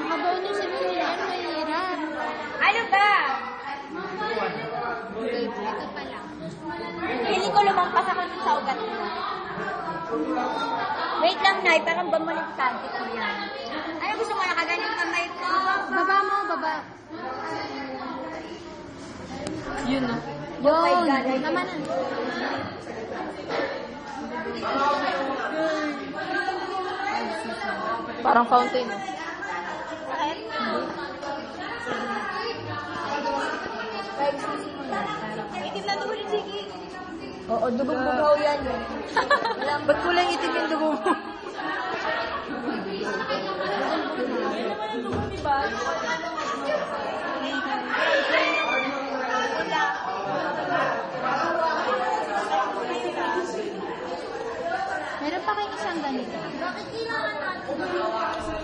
Mabonus si Julian, mahirap. Ano ba? Ito pala. Feeling ko lumampas ako dun sa ugat mo. Wait lang, Nay. Parang bumaliktad ko yan. Ano gusto mo? Nakagaling kamay ko? Baba mo, baba. Yun, no? Oh my Yun, God. naman na. Parang fountain, no? Sakit? Itim na dugo ni Jiggy. Oo, dugong-dugaw yan. Ba't kulay itim yung dugo mo? Meron pa kayo isang ganito. Bakit kailangan natin?